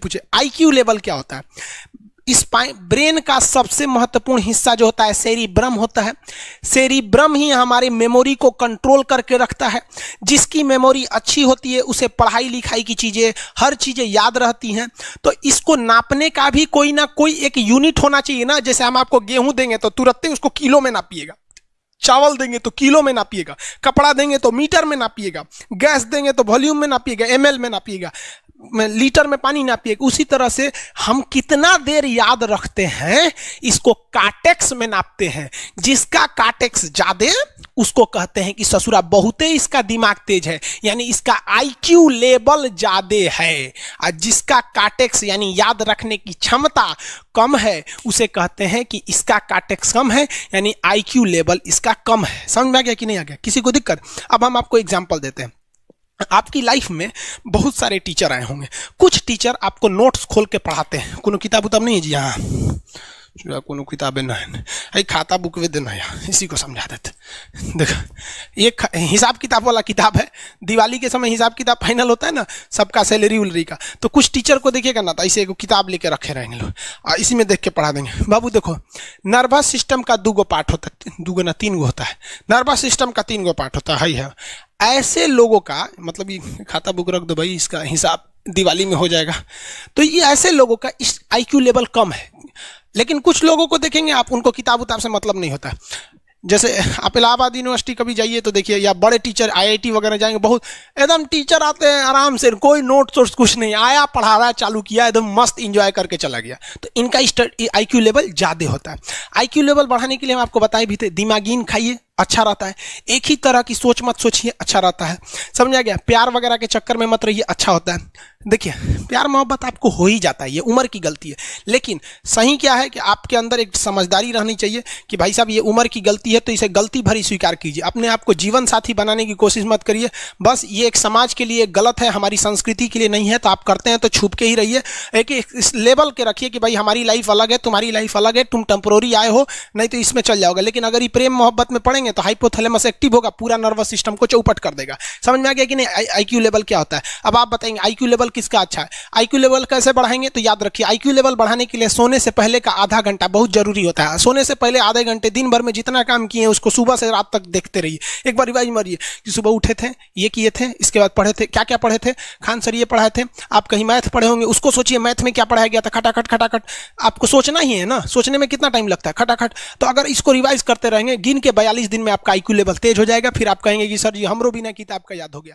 पूछे IQ level क्या होता है। इस ब्रेन का सबसे महत्वपूर्ण हिस्सा जो होता है सेरिब्रम होता है। सेरिब्रम ही हमारे मेमोरी को कंट्रोल करके रखता है। जिसकी मेमोरी अच्छी होती है उसे पढ़ाई लिखाई की चीज़ें, हर चीज़ें याद रहती हैं। तो इसको नापने का भी कोई ना कोई एक यूनिट होना चाहिए ना। जैसे हम आपको गेहूं देंगे तो तुरंत ही उसको किलो में नापिएगा, चावल देंगे तो किलो में नापिएगा, कपड़ा देंगे तो मीटर में नापिएगा, गैस देंगे तो वॉल्यूम में नापिएगा, एमएल में नापिएगा, लीटर में पानी नापिएगा। उसी तरह से हम कितना देर याद रखते हैं इसको काटेक्स में नापते हैं। जिसका काटेक्स ज्यादा उसको कहते हैं कि ससुरा बहुते इसका दिमाग तेज है, यानी इसका आईक्यू लेवल ज्यादा है। और जिसका काटेक्स यानी याद रखने की क्षमता कम है उसे कहते हैं कि इसका काटेक्स कम है, यानी आईक्यू लेवल इसका कम है। समझ में आ गया कि नहीं आ गया? किसी को दिक्कत? अब हम आपको एग्जांपल देते हैं। आपकी लाइफ में बहुत सारे टीचर आए होंगे। कुछ टीचर आपको नोट्स खोल के पढ़ाते हैं। कोनो किताब उताब नहीं है जी? हाँ, कोनो किताबें ना है, खाता बुक वे देना यहाँ, इसी को समझा देते। देखो, एक हिसाब किताब वाला किताब है। दिवाली के समय हिसाब किताब फाइनल होता है ना, सबका सैलरी उलरी का। तो कुछ टीचर को देखिएगा ना, तो ऐसे एक किताब लेके रखे रहेंगे लोग और इसी में देख के पढ़ा देंगे। बाबू देखो, नर्वस सिस्टम का 2 गो पार्ट होता है, 2 गो ना 3 गो होता है। नर्वस सिस्टम का 3 गो पार्ट होता है। ऐसे लोगों का मतलब ये खाता बुक रख दो भाई, इसका हिसाब दिवाली में हो जाएगा। तो ये ऐसे लोगों का इस आईक्यू लेवल कम है। लेकिन कुछ लोगों को देखेंगे आप, उनको किताब उताब से मतलब नहीं होता। जैसे आप इलाहाबाद यूनिवर्सिटी कभी जाइए तो देखिए, या बड़े टीचर आईआईटी वगैरह जाएंगे, बहुत एकदम टीचर आते हैं आराम से, कोई नोट सोर्स कुछ नहीं, आया पढ़ा रहा, चालू किया, एकदम मस्त इंजॉय करके चला गया। तो इनका आईक्यू लेवल ज़्यादा होता है। आईक्यू लेवल बढ़ाने के लिए हम आपको बताए भी थे, दिमागीन खाइए, अच्छा रहता है। एक ही तरह की सोच मत सोचिए, अच्छा रहता है। समझ आ गया? प्यार वगैरह के चक्कर में मत रहिए, अच्छा होता है। देखिए, प्यार मोहब्बत आपको हो ही जाता है, ये उम्र की गलती है। लेकिन सही क्या है कि आपके अंदर एक समझदारी रहनी चाहिए कि भाई साहब ये उम्र की गलती है, तो इसे गलती भरी स्वीकार कीजिए। अपने आप को जीवन साथी बनाने की कोशिश मत करिए। बस ये एक समाज के लिए गलत है, हमारी संस्कृति के लिए नहीं है। तो आप करते हैं तो छुप के ही रहिए। एक इस लेवल के रखिए कि भाई हमारी लाइफ अलग है, तुम्हारी लाइफ अलग है, तुम टेम्पोररी आए हो, नहीं तो इसमें चल जाओगे। लेकिन अगर ये प्रेम मोहब्बत में पड़ेंगे तो हाइपोथैलेमस एक्टिव होगा, पूरा नर्वस सिस्टम को चौपट कर देगा। समझ में आ गया कि नहीं? आईक्यू लेवल क्या होता है? अब आप बताएंगे आईक्यू लेवल किसका अच्छा है। आईक्यू लेवल कैसे बढ़ाएंगे? तो याद रखिए, आईक्यू लेवल बढ़ाने के लिए सोने से पहले का आधा घंटा बहुत जरूरी होता है। सोने से पहले आधे घंटे दिन भर में जितना काम किए उसको सुबह से रात तक देखते रहिए। एक बार रिवाइज मारिए कि सुबह उठे थे, ये किए थे, इसके बाद पढ़े थे, क्या क्या पढ़े थे। खान सर ये पढ़ाए थे, आप कहीं मैथ पढ़े होंगे, उसको सोचिए मैथ में क्या पढ़ाया गया था। खटाखट खटाखट आपको सोचना ही है ना, सोचने में कितना टाइम लगता है, खटाखट। तो अगर इसको रिवाइज करते रहेंगे, गिन के 42 दिन में आपका आईक्यू लेवल तेज हो जाएगा। फिर आप कहेंगे कि सर जी हमरो बिना किताब का याद हो गया।